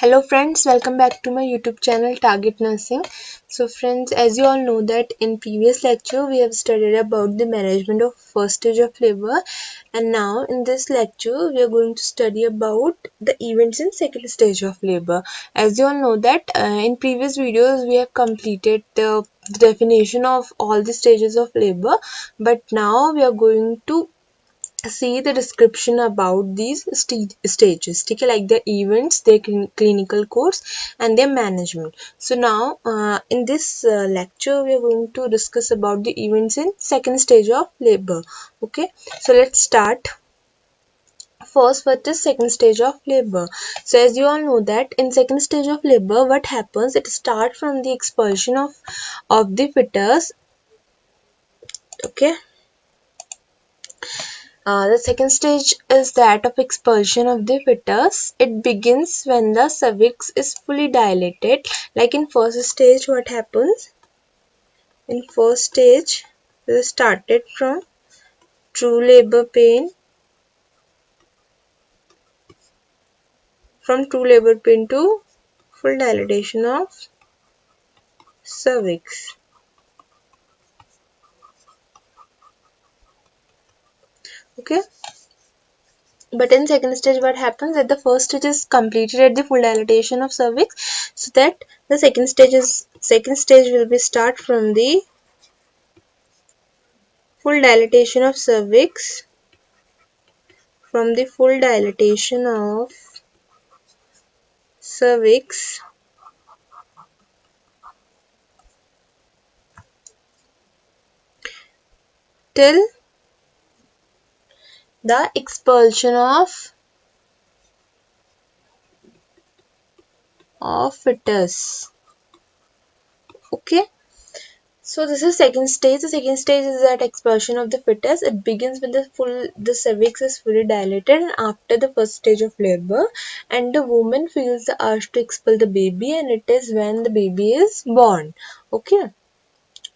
Hello friends, welcome back to my YouTube channel Target Nursing. So friends, as you all know that in previous lecture we have studied about the management of first stage of labor, and now in this lecture we are going to study about the events in second stage of labor. As you all know that in previous videos we have completed the definition of all the stages of labor, but now we are going to see the description about these stages, okay, like their events, their clinical course and their management. So now in this lecture we are going to discuss about the events in second stage of labor. Okay, so let's start. First, what is second stage of labor? So as you all know that in second stage of labor what happens, it starts from the expulsion of the fetus. Okay, the second stage is that of expulsion of the fetus. It begins when the cervix is fully dilated. Like in first stage, what happens? In first stage, it started from true labor pain, to full dilatation of cervix. Okay. But in second stage, what happens? That the first stage is completed at the full dilatation of cervix, so that the second stage will be start from the full dilatation of cervix, cervix till the expulsion of fetus. Okay, so this is second stage. The second stage is that expulsion of the fetus. It begins when the cervix is fully dilated and after the first stage of labor, and the woman feels the urge to expel the baby, and it is when the baby is born. Okay.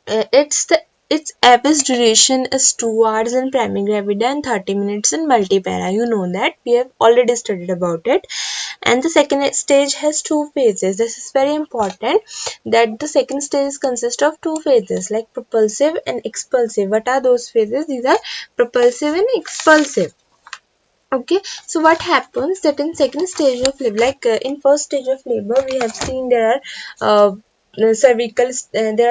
Uh, it's the its average duration is 2 hours in primigravida and 30 minutes in multipara. You know that we have already studied about it. And the second stage has two phases. This is very important, that the second stage consists of two phases, like propulsive and expulsive. What are those phases? These are propulsive and expulsive. Okay, so what happens that in second stage of labor, like in first stage of labor, we have seen there are there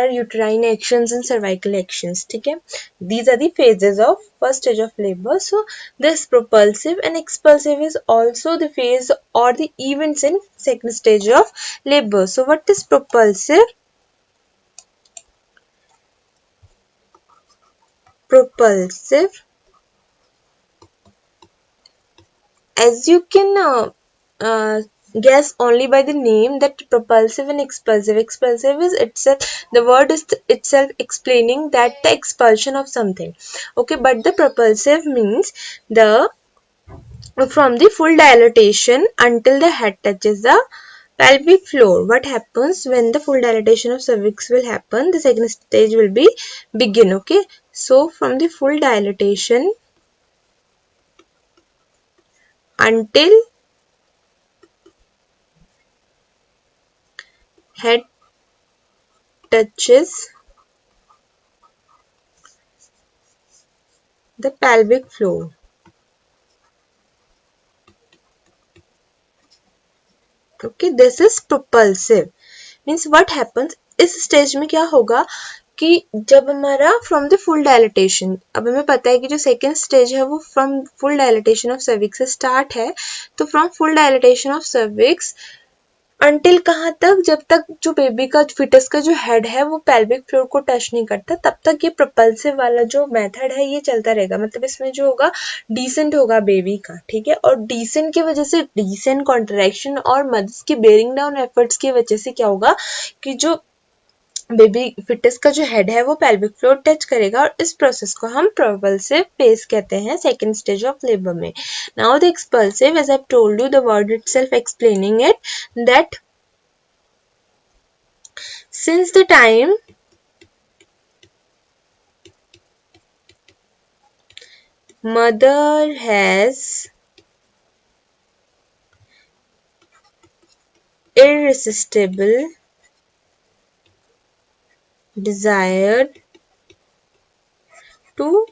are uterine actions and cervical actions. Okay, these are the phases of first stage of labor. So this propulsive and expulsive is also the phase or the events in second stage of labor. So what is propulsive? Propulsive, as you can guess only by the name, that propulsive and expulsive. Expulsive is itself, the word is itself explaining that the expulsion of something. Okay, but the propulsive means the from the full dilatation until the head touches the pelvic floor. What happens when the full dilatation of cervix will happen? The second stage will be begin. Okay, so from the full dilatation until head touches the pelvic floor. Okay, this is propulsive. Means what happens इस stage में क्या होगा कि जब हमारा from the full dilatation, अब हमें पता है कि जो सेकेंड स्टेज है वो from full dilatation of cervix से स्टार्ट है, तो from full dilatation of cervix until कहाँ तक, जब तक जो बेबी का फिटस का जो हेड है वो पेल्विक फ्लोर को टच नहीं करता, तब तक ये प्रपल्सिव वाला जो मेथड है ये चलता रहेगा. मतलब इसमें जो होगा डिसेंट होगा बेबी का. ठीक है, और डिसेंट की वजह से, डिसेंट कॉन्ट्रैक्शन और मदर्स की बेरिंग डाउन एफर्ट्स की वजह से क्या होगा कि जो बेबी फिटस का जो हेड है वो पेल्विक फ्लोर टच करेगा, और इस प्रोसेस को हम propulsive phase कहते हैं सेकेंड स्टेज ऑफ लेबर में. Now the expulsive, as I told you, the word itself explaining it, that since the time mother has irresistible desire to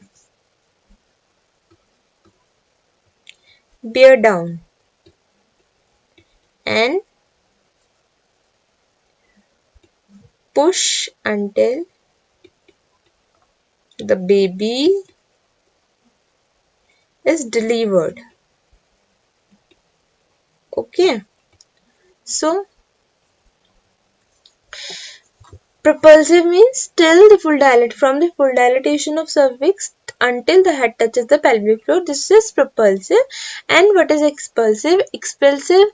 bear down and push until the baby is delivered. Okay, so propulsive means till the full dilate, from the full dilatation of cervix until the head touches the pelvic floor. This is propulsive. And what is expulsive? Expulsive,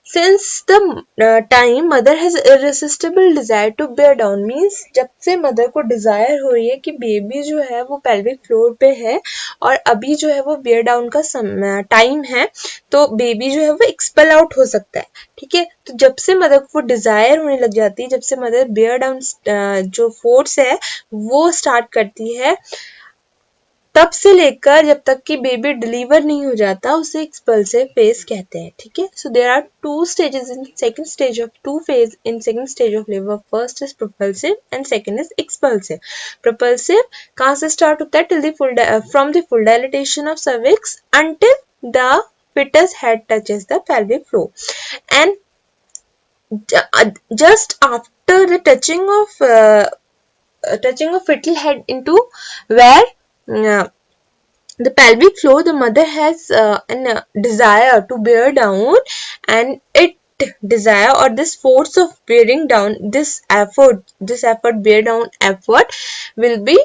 since the time mother has irresistible desire to bear down, means जब से mother को Dzire हो रही है कि baby जो है वो पेल्विक फ्लोर पे है और अभी जो है वो बेयर डाउन का टाइम है, तो बेबी जो है वो एक्सपेल आउट हो सकता है. ठीक है, तो जब से मदर को डिजायर होने लग जाती है, जब से मदर बेयर डाउन जो फोर्स है वो स्टार्ट करती है, तब से लेकर जब तक कि बेबी डिलीवर नहीं हो जाता, उसे एक्सपल्सिव फेज कहते हैं. ठीक है, so there are two stages in second stage of two phase in second stage of labour. First is propulsive and second is expulsive. Propulsive कहाँ से स्टार्ट होता है? Till the full from the full dilatation of cervix until the fetus head touches the pelvic floor, and just after the touching of fetal head into where the pelvic floor, the mother has a desire to bear down, and it desire or this force of bearing down, this bear down effort will be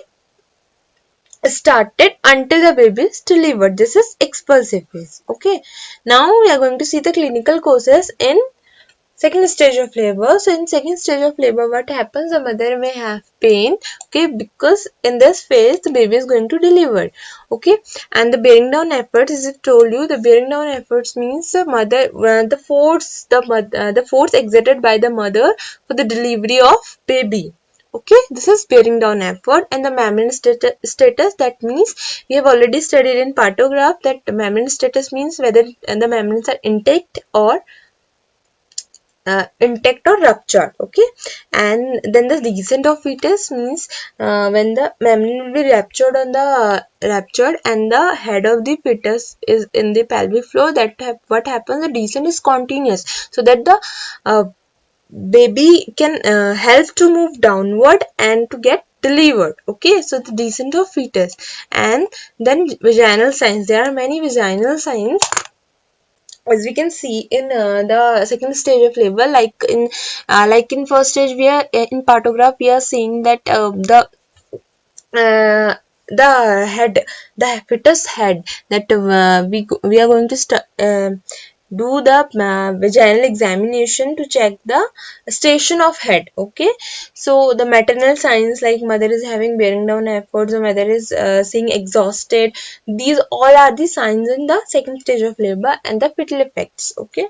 started until the baby is delivered. This is expulsive phase. Okay, now we are going to see the clinical causes in second stage of labor. So in second stage of labor, what happens? The mother may have pain, okay, because in this phase the baby is going to deliver. Okay, and the bearing down efforts, as I told you, the bearing down efforts means the mother, the force exerted by the mother for the delivery of baby. Okay, this is bearing down effort. And the mammalian status, that means we have already studied in partograph that mammalian status means whether the mammals are intact or ruptured. Okay, and then the descent of fetus means when the mammal will be ruptured and the head of the fetus is in the pelvic floor, what happens, the descent is continuous, so that the baby can help to move downward and to get delivered. Okay, so the descent of fetus. And then vaginal signs, there are many vaginal signs as we can see in the second stage of labor. Like in first stage, we are in partograph, we are seeing that the head, the fetus head, that we are going to do the vaginal examination to check the station of head. Okay, so the maternal signs, like mother is having bearing down efforts, or mother is seeing exhausted, these all are the signs in the second stage of labor. And the fetal effects. Okay,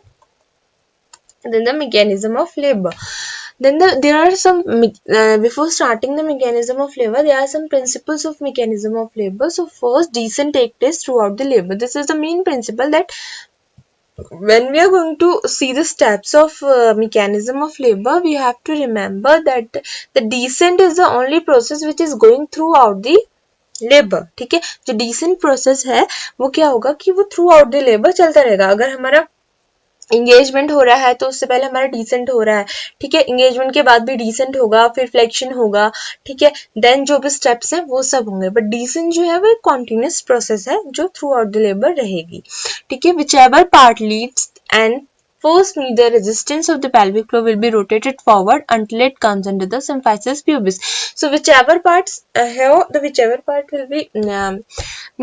and then the mechanism of labor. Then there are some before starting the mechanism of labor, there are some principles of mechanism of labor. So first, descent takes place throughout the labor. This is the main principle, that when we are going to see the steps of mechanism of labor, we have to remember that the descent is the only process which is going throughout the labour. ठीक है, जो decent process है वो क्या होगा कि वो through out the labour चलता रहेगा. अगर हमारा इंगेजमेंट हो रहा है तो उससे पहले हमारा डिसेंट हो रहा है. ठीक है, इंगेजमेंट के बाद भी डिसेंट होगा, फिर फ्लेक्शन होगा. ठीक है, देन जो भी स्टेप्स हैं वो सब होंगे, बट डिसेंट जो है वो एक कॉन्टिन्यूस प्रोसेस है जो थ्रू आउट द लेबर रहेगी. ठीक है, which ever part Leeds and first meet the resistance of the pelvic floor will be rotated forward until it comes under the symphysis pubis. So whichever parts the whichever part will be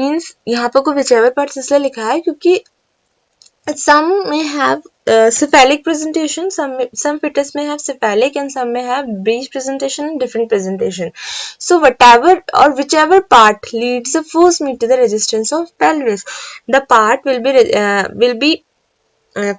means यहाँ पर को whichever parts इसलिए लिखा है क्योंकि some may have cephalic presentation, some fetus may have cephalic, and some may have breech presentation and different presentation. So whatever or whichever part leads the first meet to the resistance of pelvis, the part will be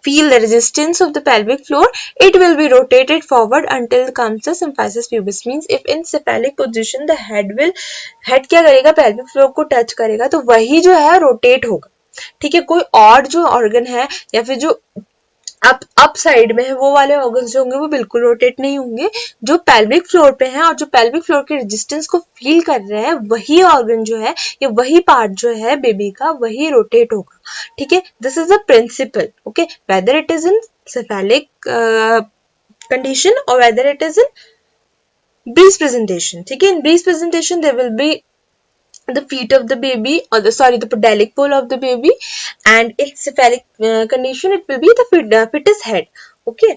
feel the resistance of the pelvic floor, it will be rotated forward until comes the symphysis pubis. Means if in cephalic position the head क्या करेगा, pelvic floor को touch करेगा, तो वही जो है rotate होगा. ठीक है, कोई और जो ऑर्गन है या फिर जो अप साइड में है वो वाले ऑर्गन्स जो होंगे वो बिल्कुल रोटेट नहीं होंगे। जो पेल्विक फ्लोर पे हैं और जो पेल्विक फ्लोर के रेजिस्टेंस को फील कर रहे हैं वही ऑर्गन जो है या वही पार्ट जो है बेबी का वही रोटेट होगा, ठीक है। This is the principle, okay, whether it is in cephalic condition or whether it is in breech presentation, ठीक है। In breech presentation there will be the feet of the baby or the pedalic pole of the baby, and in cephalic condition it will be the fetus head, okay.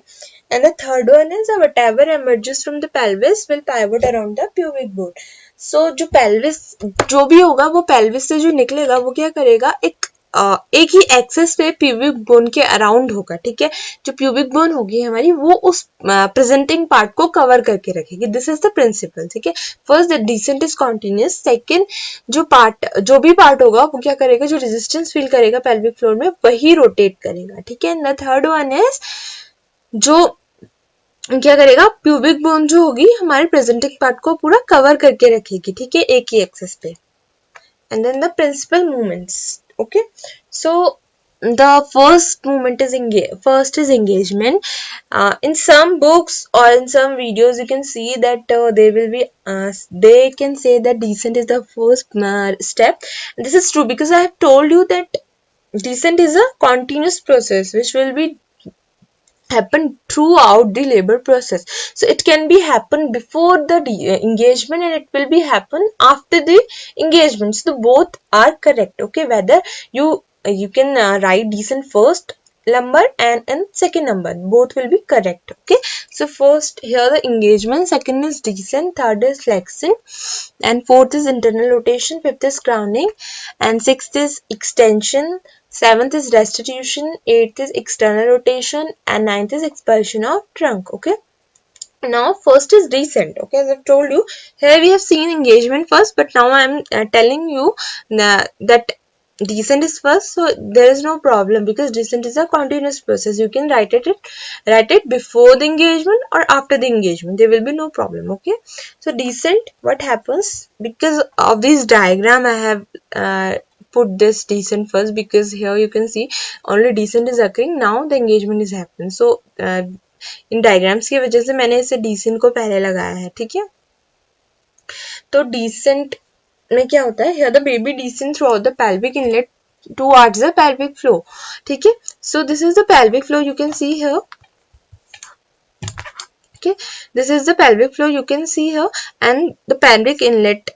And the third one is whatever emerges from the pelvis will pivot around the pubic bone. So जो pelvis जो भी होगा वो pelvis से जो निकलेगा वो क्या करेगा, एक ही एक्सेस पे प्यूबिक बोन के अराउंड होगा, ठीक है। जो प्यूबिक बोन होगी हमारी वो उस प्रेजेंटिंग पार्ट को कवर करके रखेगी। दिस इज द प्रिंसिपल, ठीक है। First the descent is continuous, second जो भी पार्ट होगा वो क्या करेगा, जो रेजिस्टेंस फील करेगा पेल्विक फ्लोर में वही रोटेट करेगा, ठीक है। द थर्ड वन इज जो क्या करेगा, प्यूबिक बोन जो होगी हमारे प्रेजेंटिंग पार्ट को पूरा कवर करके रखेगी, ठीक है, एक ही एक्सेस पे। And then the principal movements, okay. So the first movement is engagement. In some books or in some videos you can see that they can say that descent is the first step. This is true because I have told you that descent is a continuous process which will be happen throughout the labor process. So it can be happen before the engagement and it will be happen after the engagement. So both are correct, okay. Whether you can write descent first number and in second number, both will be correct, okay. So first here the engagement, second is descent, third is flexion, and fourth is internal rotation, fifth is crowning, and sixth is extension, seventh is restitution, eighth is external rotation, and ninth is expulsion of trunk, okay. Now first is descent, okay. As I've told you, here we have seen engagement first, but now I am telling you that descent is first, so there is no problem because descent is a continuous process. You can write it before the engagement or after the engagement, there will be no problem, okay. So descent, what happens, because of this diagram I have put this descent first because here you can see only descent is occurring, now the engagement is happening. So in diagrams की वजह से मैंने इसे decent को पहले लगाया है, ठीक है। तो डिसेंट में क्या होता है, here the baby descent throughout the pelvic inlet towards the pelvic floor, ठीक है। So this is the pelvic floor, you can see here, okay, this is the pelvic floor, you can see here, and the pelvic inlet,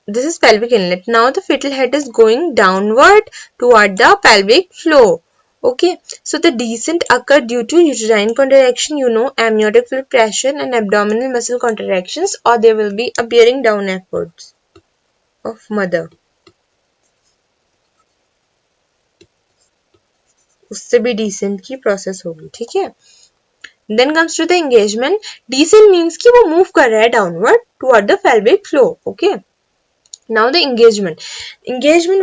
this is pelvic inlet. Now the fetal head is going downward toward the pelvic floor, okay. So the descent occurred due to uterine contraction, amniotic fluid pressure and abdominal muscle contractions, or they will be appearing down upwards of mother. उससे भी descent की process होगी, ठीक है। Then comes to the engagement. Descent means कि वो move कर रहा है downward toward the pelvic floor, okay. Now the engagement,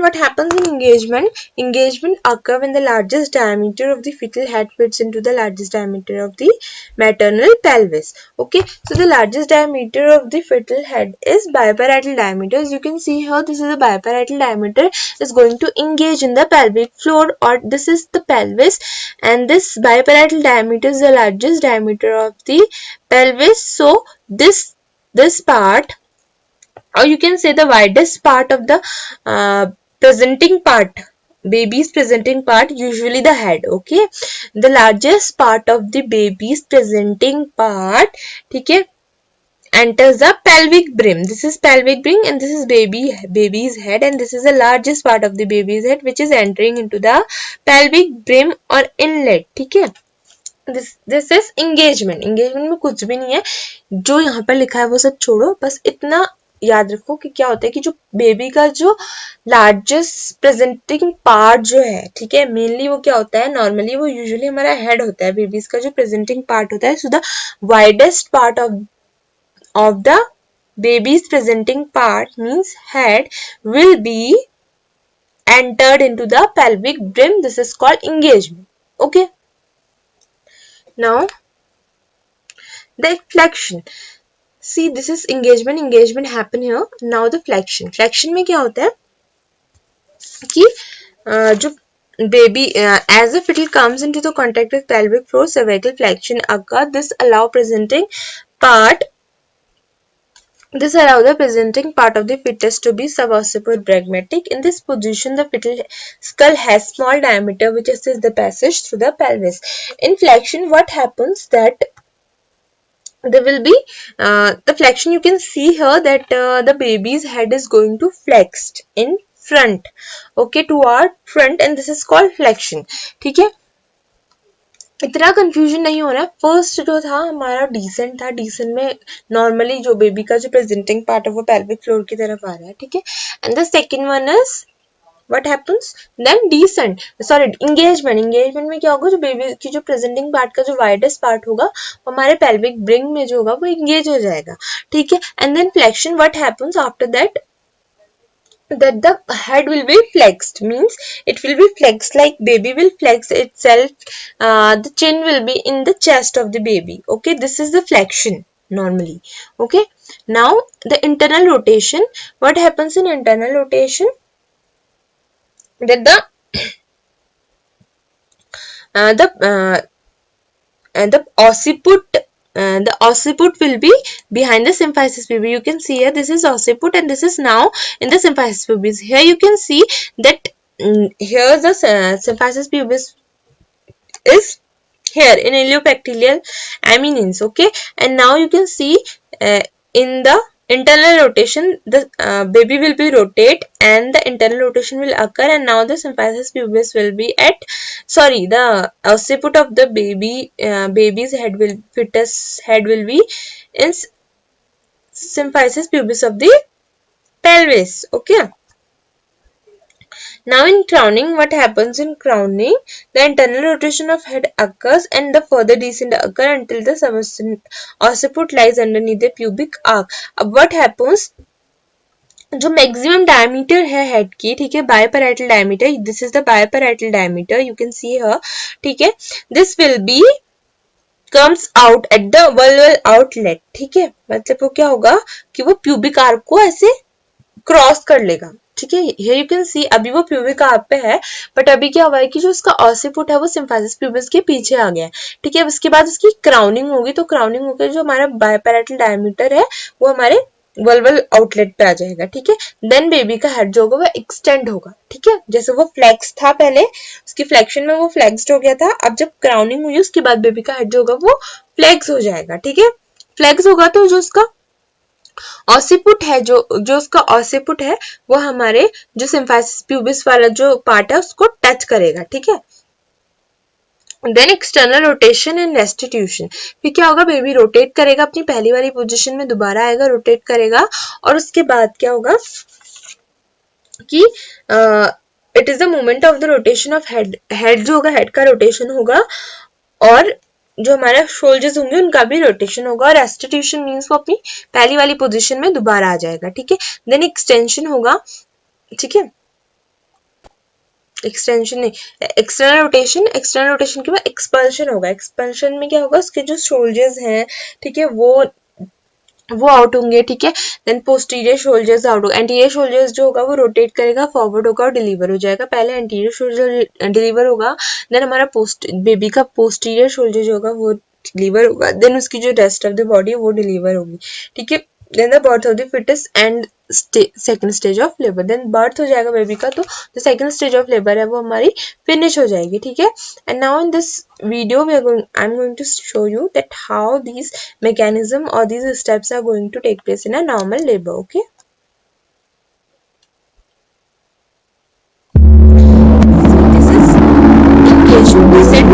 what happens in engagement occur when the largest diameter of the fetal head fits into the largest diameter of the maternal pelvis, okay. So the largest diameter of the fetal head is biparietal diameter. As you can see here, this is a biparietal diameter is going to engage in the pelvic floor, or this is the pelvis, and this biparietal diameter is the largest diameter of the pelvis. So this part, or you can say the widest part of the presenting part, baby's presenting part, usually the head, okay. The largest part of the baby's presenting part, okay, enters the pelvic brim. This is pelvic brim and this is baby's head, and this is the largest part of the baby's head which is entering into the pelvic brim or inlet, okay. This is engagement में कुछ भी नहीं है, जो यहाँ पर लिखा है वो सब छोड़ो, बस इतना याद रखो कि क्या होता है कि जो बेबी का जो लार्जेस्ट प्रेजेंटिंग पार्ट जो है, ठीक है, मेनली वो क्या होता है, नॉर्मली वो यूजुअली हमारा हेड होता है, बेबीज का जो प्रेजेंटिंग पार्ट होता है। So the widest part of the babies presenting part means head will be entered into the pelvic brim. This is called engagement, okay. Now the flexion, see this is engagement happen here. Now the flexion में क्या होता है कि जो baby as the fetal comes into the contact with pelvic floor, cervical flexion occur. Part This allows the presenting part of the fetus to be subocciput pragmatic. In this position, the fetal skull has small diameter which assists the passage through the pelvis. In flexion, what happens that there will be the flexion. You can see here that the baby's head is going to flexed in front, okay, toward front, and this is called flexion. ठीक है, इतना confusion नहीं होना। First जो था हमारा decent था, decent में नॉर्मली जो बेबी का जो प्रेजेंटिंग पार्ट है वो पेल्विक फ्लोर की तरफ आ रहा है, ठीक है। And the second one is what happens then descent, sorry, engagement में क्या होगा, जो बेबी की जो प्रेजेंटिंग पार्ट का जो वाइडेस्ट पार्ट होगा वो हमारे पेल्विक ब्रिंग में जो होगा वो एंगेज हो जाएगा, ठीक है। And then flexion, what happens after that the head will be flexed, means it will be flexed like baby will flex itself. The chin will be in the chest of the baby, okay. This is the flexion normally, okay. Now the internal rotation, what happens in internal rotation, that the occiput will be behind the symphysis pubis. You can see here this is occiput and this is now in the symphysis pubis. Here you can see that here the symphysis pubis is here in iliopectineal eminence, okay. And now you can see in the internal rotation the baby will be rotate and the internal rotation will occur, and now the symphysis pubis will be at, sorry, the occiput of the baby's head will, fetus head will be in symphysis pubis of the pelvis, okay. Now in crowning, what happens in crowning, the internal rotation of head occurs and the further descent occur until the occiput lies underneath the pubic arc. अब what happens, जो maximum diameter है head की, ठीक है, biparietal diameter, this is the biparietal diameter, you can see here, ठीक है। This will be comes out at the vulval outlet, ठीक है। मतलब वो क्या होगा कि वो प्यूबिक आर्क को ऐसे क्रॉस कर लेगा, ठीक है। हियर यू कैन सी अभी वो प्यूबिक आर्क पे है, बट अभी क्या हुआ है कि जो उसका ऑसिपुट है वो सिम्फाइसिस प्यूबिस के पीछे आ गया है, ठीक है। उसके बाद उसकी क्राउनिंग होगी, तो क्राउनिंग होकर जो हमारा बायपैराइटल डायमीटर है वो हमारे वल्वल आउटलेट पे आ जाएगा, ठीक है। देन बेबी का हेड जो होगा वो एक्सटेंड होगा, ठीक है। जैसे वो फ्लेक्स था पहले, उसकी फ्लेक्शन में वो फ्लेक्स्ड हो गया था, अब जब क्राउनिंग हुई उसके बाद बेबी का हेड जो होगा वो फ्लेक्स हो जाएगा, ठीक है। फ्लेक्स होगा तो जो उसका ऑसिपुट है, जो उसका ऑसिपुट है वो हमारे जो सिम्फाइसिस प्यूबिस वाला जो पार्ट है उसको टच करेगा, ठीक है। Then external rotation and restitution, फिर क्या होगा, बेबी रोटेट करेगा अपनी पहली वाली पोजीशन में, दोबारा आएगा, रोटेट करेगा, और उसके बाद क्या होगा कि it is the moment of the rotation of head, head जो होगा, हेड का रोटेशन होगा, और जो हमारा शोल्डर्स होंगे उनका भी रोटेशन होगा, और रेस्टिट्यूशन मींस वो अपनी पहली वाली पोजीशन में दोबारा आ जाएगा, ठीक है। देन एक्सटेंशन होगा, ठीक है, एक्सटेंशन नहीं, एक्सटर्नल रोटेशन के बाद एक्सपल्शन होगा। एक्सपल्शन में क्या होगा, उसके जो शोल्डर्स हैं, ठीक है, वो आउट होंगे, ठीक है। देन पोस्टीरियर शोल्डर्स आउट होगा, एंटीरियर शोल्डर्स जो होगा वो रोटेट करेगा, फॉरवर्ड होगा और डिलीवर हो जाएगा। पहले एंटीरियर शोल्डर डिलीवर होगा, देन हमारा बेबी का पोस्टीरियर शोल्डर जो होगा वो डिलीवर होगा, देन उसकी जो रेस्ट ऑफ द बॉडी है वो डिलीवर होगी, ठीक है। Then the birth of the foetus and second stage of labour, then birth हो जाएगा बेबी का, तो जो सेकंड स्टेज ऑफ लेबर है वो हमारी फिनिश हो जाएगी, ठीक है। And now in this video I am going to show you that how these mechanism or these steps are going to take place in a normal labor, okay. This is engagement, we said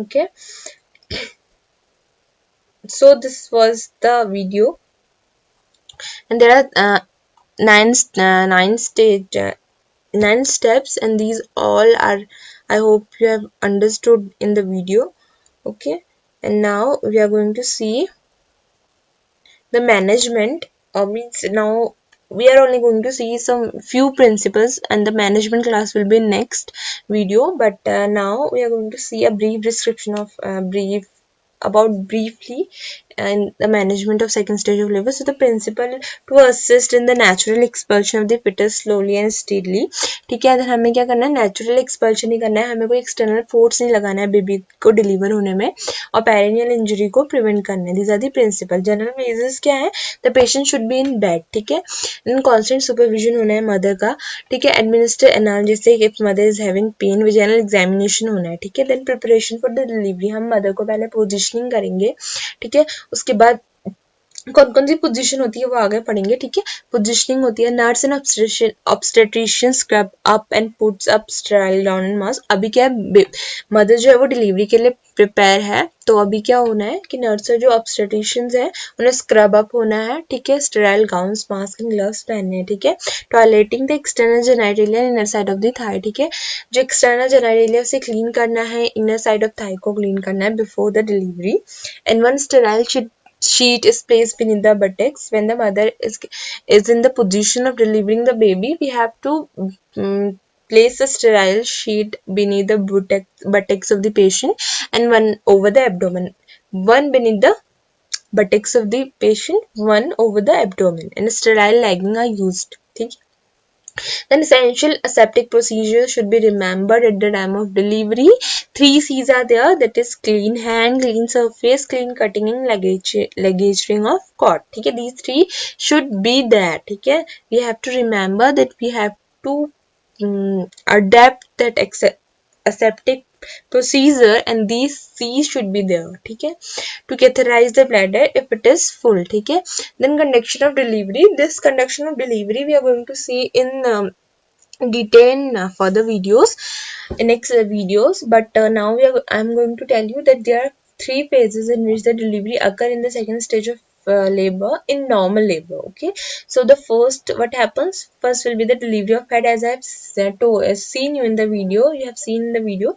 Okay, so this was the video, and there are nine steps, and these all are, I hope you have understood in the video. Okay, and now we are going to see the management, means now we are only going to see some few principles, and the management class will be next video. But now we are going to see a brief description of briefly and the management of second stage of labor. So the principle to assist in the natural expulsion of the fetus slowly and steadily. ठीक है, अगर हमें क्या करना है, natural expulsion ही करना है, हमें कोई एक्सटर्नल फोर्स नहीं लगाना है बेबी को डिलीवर होने में, और पेरिनियल इंजरी को प्रिवेंट करना है. These are the principle. General measures क्या है, the patient should be in bed. ठीक है, इन कॉन्स्टेंट सुपरविजन होना है मदर का. ठीक है, administer analgesic if mother is having pain, vaginal examination होना है. ठीक है, then preparation for the delivery, हम मदर को पहले पोजिशनिंग करेंगे. ठीक है, उसके बाद कौन कौन सी पोजीशन होती है वो आगे पढ़ेंगे. ठीक है, पोजीशनिंग होती है, nurse and obstetrician scrub up and puts up sterile gown and mask. अभी क्या है, मदर जो है वो डिलीवरी के लिए प्रिपेयर है, तो अभी क्या होना है कि नर्स जो ऑब्स्टेट्रिशियंस है उन्हें स्क्रब अप होना है. ठीक है, sterile gowns, mask and gloves पहनने हैं. ठीक है, toileting the external genitalia inner side of the thigh. ठीक है, जो एक्सटर्नल जेनाइटेलिया से क्लीन करना है, इनर साइड ऑफ थाई को क्लीन करना है before the delivery. And one sterile sheet is placed beneath the buttocks. When the mother is in the position of delivering the baby, we have to place a sterile sheet beneath the buttocks of the patient, and one over the abdomen. One beneath the buttocks of the patient, one over the abdomen, and sterile legging are used. ठीक है, then essential aseptic procedures should be remembered at the time of delivery. 3 C's are there, that is clean hand, clean surface, clean cutting and ligaturing of cord. ठीक है, these 3 should be there. ठीक है, we have to remember that we have to adapt that aseptic procedure, and these C's should be there. ठीक है, to catheterize the bladder if it is full. ठीक है, then conduction of delivery. This conduction of delivery we are going to see in detail for the videos, in next videos. But now I'm going to tell you that there are 3 phases in which the delivery occur in the second stage of labor in normal labor. Okay, so the first, what happens first will be the delivery of head, as I have seen you in the video. You have seen in the video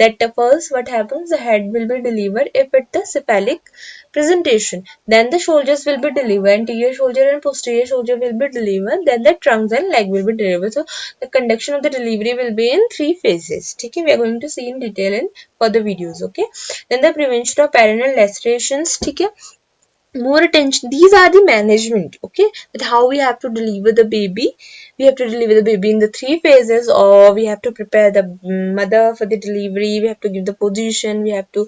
that first what happens, the head will be delivered if it's the cephalic presentation, then the shoulders will be delivered, anterior shoulder and posterior shoulder will be delivered, then the trunks and leg will be delivered. So the conduction of the delivery will be in 3 phases. Okay, we are going to see in detail in further videos. Okay, then the prevention of perineal lacerations. Okay, more attention, these are the management. Okay, that how we have to deliver the baby. We have to deliver the baby in the 3 phases, or we have to prepare the mother for the delivery, we have to give the position, we have to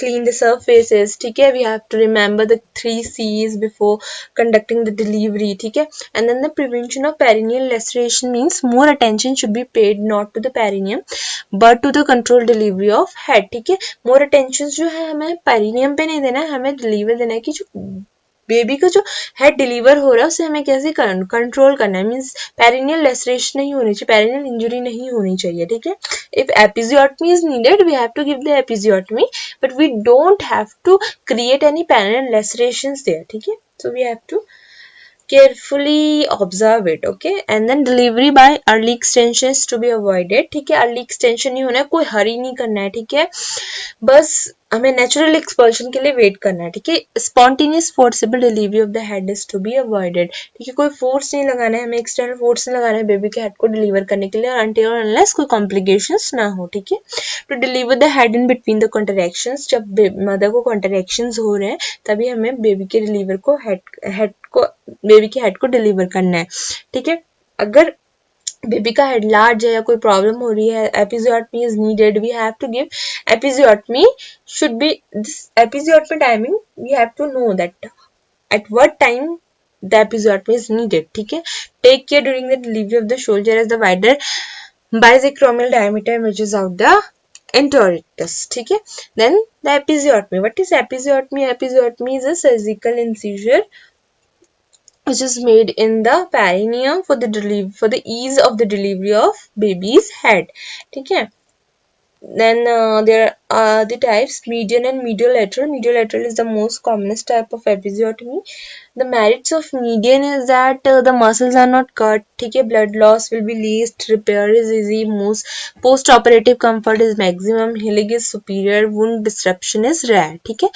clean the surfaces. Okay, we have to remember the 3 C's before conducting the delivery. Okay, and then the prevention of perineal laceration means more attention should be paid not to the perineum but to the controlled delivery of head. ठीक है, more attention जो है हमें perineum पे नहीं देना है, हमें deliver देना है कि जो बेबी का जो हेड डिलीवर हो रहा है उसे हमें कैसे कंट्रोल करना है. मीन्स पेरिनियल लेसरेशन नहीं होनी चाहिए, पेरिनियल इंजरी नहीं होनी चाहिए. ठीक है, if episiotomy is needed we have to give the episiotomy, but we don't have to create any perineal lacerations there. ठीक है, so we have to carefully observe it. Okay, and then delivery by early extension is to be avoided. ठीक है, early extension नहीं होना है, कोई हरी नहीं करना है. ठीक है, बस हमें नेचुरल एक्सपल्शन के लिए वेट करना है. ठीक है, spontaneous forcible delivery of the head is to be avoided. ठीक है, कोई फोर्स नहीं लगाना है, हमें एक्सटर्नल फोर्स नहीं लगाना है बेबी के हेड को डिलीवर करने के लिए, अनटिल और अनलेस कोई कॉम्प्लिकेशंस ना हो. ठीक है, to deliver the head in between the contractions, जब मदर को कॉन्ट्रैक्शंस हो रहे हैं तभी हमें बेबी के डिलीवर को बेबी के हेड को डिलीवर करना है. ठीक है, अगर बेबी का हेड लार्ज है या कोई प्रॉब्लम हो रही है, episiotomy is needed, we have to give episiotomy. Should be this episiotomy timing, we have to know that at what time the episiotomy is needed. ठीक है, take care during the delivery of the shoulder as the wider bisacromial diameter measures out the enteritis. ठीक है, then the episiotomy. What is episiotomy? Episiotomy is a surgical incision which is made in the perineum for the ease of the delivery of baby's head. ठीक है, Then there are the types median and mediolateral. Mediolateral is the most commonest type of episiotomy. The merits of median is that the muscles are not cut, ठीक है, blood loss will be least, repair is easy, most post-operative comfort is maximum, healing is superior, wound disruption is rare, ठीक है.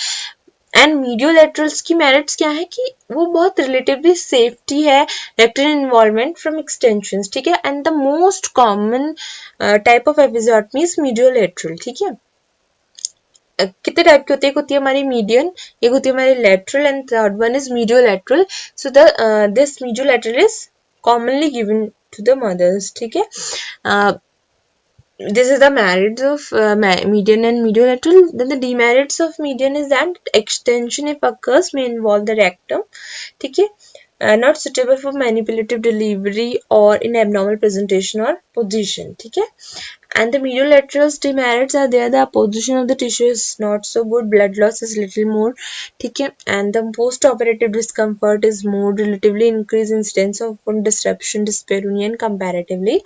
And मीडियोलेटरल्स की merits क्या है कि वो बहुत रिलेटिवली सेफ्टी है रेक्टल इन्वॉल्वमेंट फ्रॉम एक्सटेंशंस, ठीक है. And the most common type of episiotomy is mediolateral, ठीक है. कितने टाइप की होती है? एक होती है हमारी मीडियन, एक होती है हमारी lateral, and third one is mediolateral. So the this mediolateral is commonly given to the mothers, ठीक है. This is the merits of median and mediolateral. Then the demerits of median is that extension, if occurs, may involve the rectum, ठीक है. Not suitable for manipulative delivery or in abnormal presentation or position, ठीक है. And the mediolateral demerits are there. The position of the tissue is not so good. Blood loss is little more, ठीक है. And the post-operative discomfort is more, relatively increased incidence of wound disruption, dyspareunia comparatively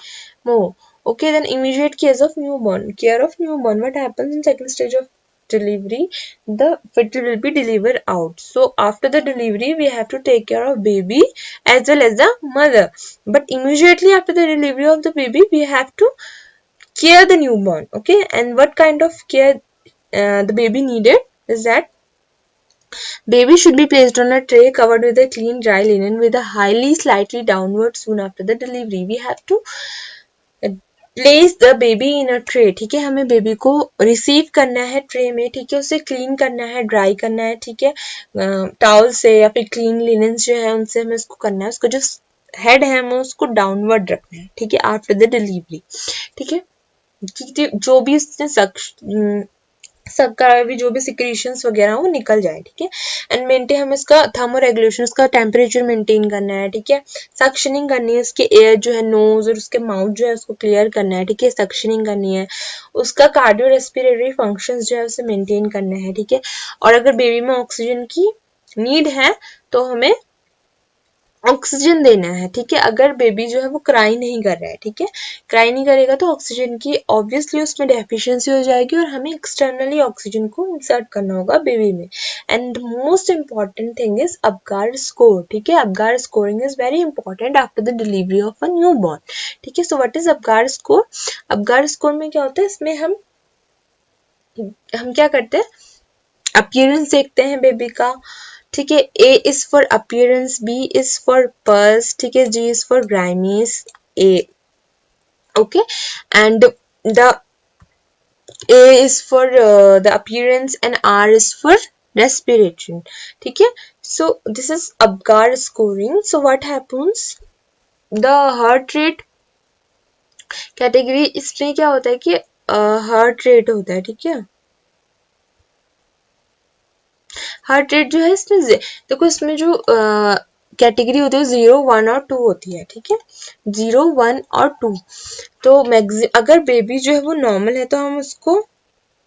more. Okay, then immediate case of newborn. Care of newborn. What happens in second stage of delivery? The fetus will be delivered out. So after the delivery, we have to take care of baby as well as the mother. But immediately after the delivery of the baby, we have to care the newborn. Okay, and what kind of care the baby needed is that baby should be placed on a tray covered with a clean dry linen with a highly slightly downward soon after the delivery. We have to place the baby in a tray, ठीक है. हमें baby को receive करना है tray में, ठीक है. उसे क्लीन करना है, ड्राई करना है, ठीक है. टॉवल से या फिर क्लीन लिनन जो है उनसे हमें उसको करना है. उसको जो हेड है हमें उसको डाउनवर्ड रखना है, ठीक है, आफ्टर द डिलीवरी, ठीक है. जो भी उसने सबका भी जो भी सिक्रीशंस वगैरह वो निकल जाए, ठीक है. एंड मेंटेन हमें इसका थर्मो रेगुलेशन, उसका टेम्परेचर मेंटेन करना है, ठीक है. सक्शनिंग करनी है, उसके एयर जो है नोज और उसके माउथ जो है उसको क्लियर करना है, ठीक है. सक्शनिंग करनी है, उसका कार्डियो रेस्पिरेटरी फंक्शंस जो है उसे मेंटेन करना है, ठीक है. और अगर बेबी में ऑक्सीजन की नीड है तो हमें ऑक्सीजन देना है, ठीक है. अगर बेबी जो है वो क्राई नहीं कर रहा है, ठीक है, क्राई नहीं करेगा तो ऑक्सीजन की ऑब्वियसली उसमें डेफिशिएंसी हो जाएगी और हमें एक्सटर्नली ऑक्सीजन को इंसर्ट करना होगा बेबी में. And most important thing is Apgar score, ठीक है. Apgar scoring is very important after the delivery of a new born, ठीक है. So what is Apgar score? Apgar score में क्या होता है, इसमें हम क्या करते हैं, अपीयरेंस देखते हैं बेबी का, ठीक है. A is for appearance, B is for pulse, ठीक है, G is for grimace, A, okay. And the A is for the appearance and R is for respiration, ठीक है. So this is Apgar scoring. So what happens, the heart rate category, इसमें क्या होता है कि heart rate होता है, ठीक है. हार्ट रेट जो है इसमें देखो, इसमें जो कैटेगरी होती है 0, 1 और 2 होती है, ठीक है. 0, 1 और 2. तो अगर बेबी जो है वो नॉर्मल है तो हम उसको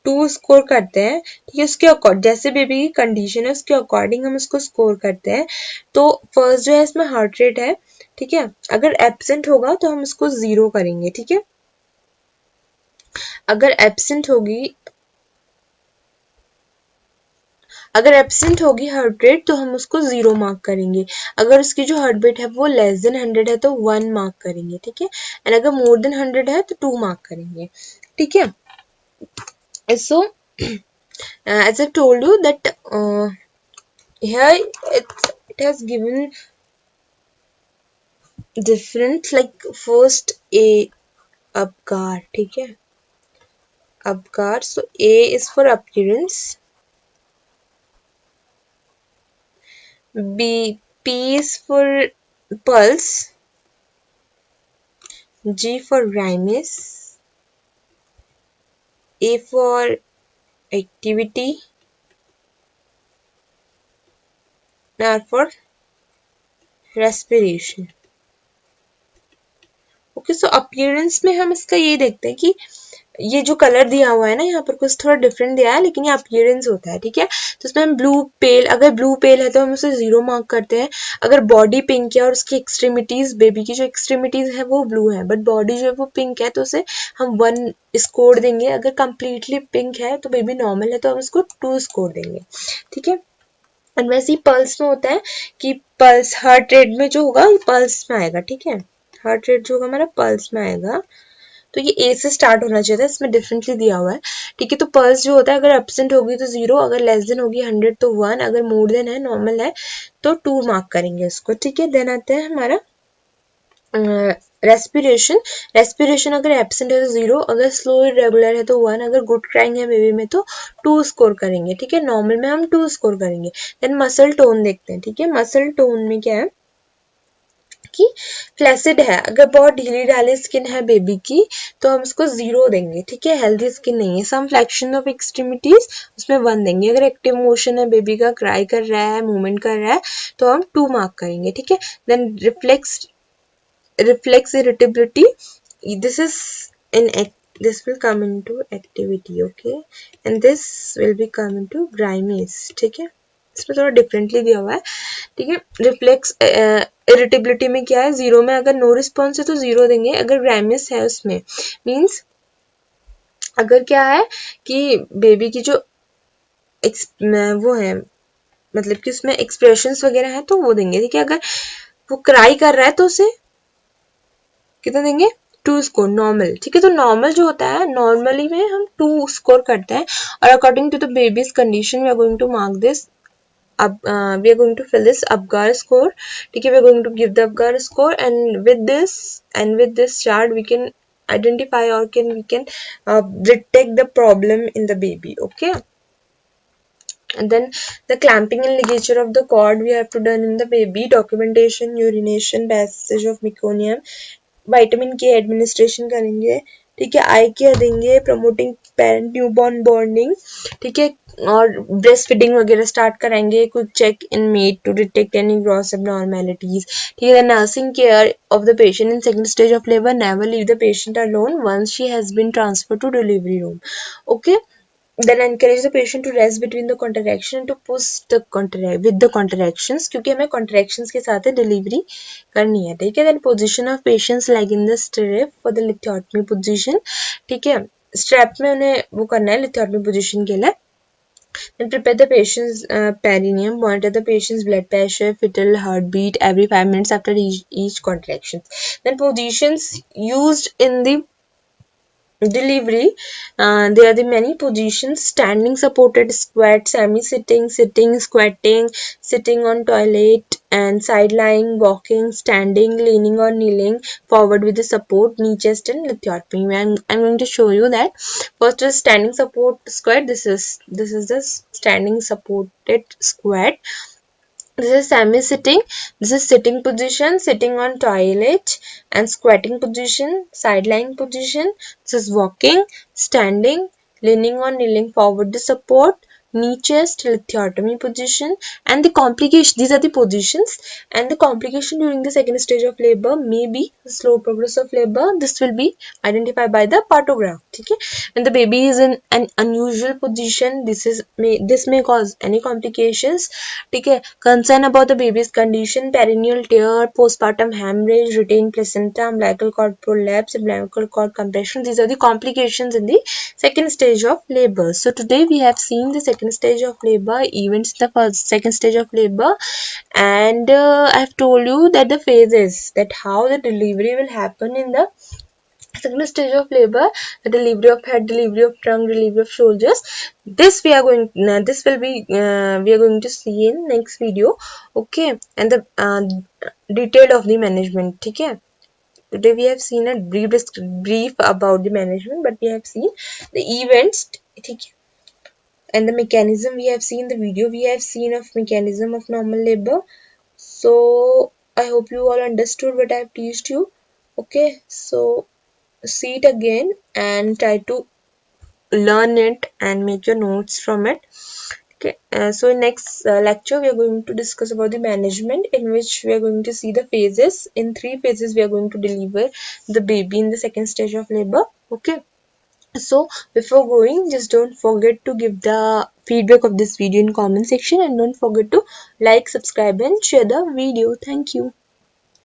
2 स्कोर करते हैं, ठीक है. उसके अकॉर्डिंग जैसे बेबी की कंडीशन है उसके अकॉर्डिंग हम उसको स्कोर करते हैं. तो फर्स्ट जो है इसमें हार्ट रेट है, ठीक है. अगर एब्सेंट होगा तो हम उसको 0 करेंगे, ठीक है. अगर एब्सेंट होगी हार्ट रेट तो हम उसको 0 मार्क करेंगे. अगर उसकी जो हार्ट बीट है वो लेस देन 100 है तो 1 मार्क करेंगे, ठीक है. एंड अगर मोर देन 100 है तो 2 मार्क करेंगे, ठीक है. सो as I told you that here it has given different, like first A, Apgar, ठीक है, Apgar. So A is for appearance, B, P is for pulse, G for Grimes, A for activity, R for respiration. Okay. So appearance में हम इसका ये देखते हैं कि ये जो कलर दिया हुआ है ना यहाँ पर कुछ थोड़ा डिफरेंट दिया है, लेकिन ये अपीयरेंस होता है, ठीक है। तो इसमें हम ब्लू पेल, अगर ब्लू पेल है तो हम उसे 0 मार्क करते हैं। अगर बॉडी पिंक है और उसकी एक्सट्रीमिटीज, बेबी की जो एक्सट्रीमिटीज है वो ब्लू है बट बॉडी जो है वो पिंक है, तो उसे हम 1 स्कोर देंगे। अगर कंप्लीटली पिंक है तो बेबी नॉर्मल है तो हम उसको 2 स्कोर देंगे, ठीक है। और वैसे ही पल्स में होता है कि पल्स हार्ट रेट में जो होगा ये पल्स में आएगा, ठीक है। हार्ट रेट जो होगा हमारा पल्स में आएगा, तो ये ए से स्टार्ट होना चाहिए था, इसमें डिफरेंटली दिया हुआ है, ठीक है। तो पल्स जो होता है अगर एब्सेंट होगी तो 0, अगर लेस देन होगी 100 तो 1, अगर मोर देन है नॉर्मल है तो 2 मार्क करेंगे उसको, ठीक है। देन आता है हमारा रेस्पिरेशन। रेस्पिरेशन अगर एब्सेंट है तो 0, अगर स्लो इरेगुलर है तो 1, अगर गुड क्राइंग है बेबी में तो 2 स्कोर करेंगे, ठीक है। नॉर्मल में हम 2 स्कोर करेंगे। देन मसल टोन देखते हैं, ठीक है। मसल टोन में क्या है कि फ्लैसिड है, अगर बहुत ढीली ढाली स्किन है बेबी की तो हम उसको 0 देंगे, ठीक है। हेल्दी स्किन नहीं है। सम फ्लैक्शन ऑफ एक्सट्रीमिटीज उसमें 1 देंगे। अगर एक्टिव मोशन है बेबी का, क्राई कर रहा है, मूवमेंट कर रहा है तो हम 2 मार्क करेंगे, ठीक है। Then reflex irritability, this is in this will come into activity, okay, and this will be come into grimace, ठीक है। इसमें थोड़ा डिफरेंटली दिया हुआ है, ठीक है। रिफ्लेक्स इरिटेबिलिटी में क्या है, 0 में अगर नो रिस्पॉन्स है तो 0 देंगे। अगर ग्राइमेस है उसमें मीन्स अगर क्या है कि बेबी की जो वो है, मतलब कि उसमें एक्सप्रेशंस वगैरह है तो वो देंगे, ठीक है। अगर वो क्राई कर रहा है तो उसे कितना देंगे, 2 स्कोर नॉर्मल, ठीक है। तो नॉर्मल जो होता है, नॉर्मली में हम 2 स्कोर करते हैं और according to the baby's condition we are going to mark this up we are going to fill this Apgar score, ठीक है। we are going to give the Apgar score, and with this chart we can identify or we can detect the problem in the baby, okay. And then the clamping and ligature of the cord we have to done in the baby, documentation, urination, passage of meconium, vitamin K administration करेंगे, ठीक है। Eye care देंगे, promoting parent newborn bonding, ठीक है। और breast feeding वगैरह start कराएंगे। Quick check in made to detect any gross abnormalities, ठीक है। Nursing care of the patient in second stage of labour, never leave the patient alone once she has been transfer to delivery room, okay. Then encourage the patient to rest between the contraction and to push the with the contractions, क्योंकि हमें contractions के साथ delivery करनी है, ठीक है। Then position of patients like in the strap for the lithotomy position, ठीक है। स्ट्रैप में उन्हें वो करना है lithotomy position के लिए। Then prepare the patient's perineum, monitor the patient's blood pressure, fetal heartbeat every 5 minutes after each contraction. Then positions used in the delivery, there are the many positions: standing, supported, squat, semi-sitting, sitting, squatting, sitting on toilet, and side lying, walking, standing, leaning or kneeling forward with the support, knee, chest, and lithotomy. I'm going to show you that. First is standing support squat. This is the standing supported squat. This is semi-sitting. This is sitting position, sitting on toilet, and squatting position, side lying position. This is walking, standing, leaning or kneeling forward the support, knee, chest, lithotomy position, and the complication. These are the positions, and the complication during the second stage of labor may be slow progress of labor. This will be identified by the partograph. Okay, when the baby is in an unusual position, this may cause any complications. Okay, concern about the baby's condition: perineal tear, postpartum hemorrhage, retained placenta, umbilical cord prolapse, umbilical cord compression. These are the complications in the second stage of labor. So today we have seen the second stage of labor, events in the second stage of labor, and I have told you that the phases, that how the delivery will happen in the second stage of labor, the delivery of head, delivery of trunk, delivery of shoulders. This we are going this will be we are going to see in next video, okay. And the detail of the management, okay. Today we have seen a brief about the management, but we have seen the events, okay, and the mechanism. We have seen the video, we have seen of mechanism of normal labor. So I hope you all understood what I have teached you, okay. So see it again and try to learn it and make your notes from it, okay. So in next lecture we are going to discuss about the management, in which we are going to see the phases. In 3 phases we are going to deliver the baby in the second stage of labor, okay. So before going, just don't forget to give the feedback of this video in comment section, and don't forget to like, subscribe and share the video. Thank you.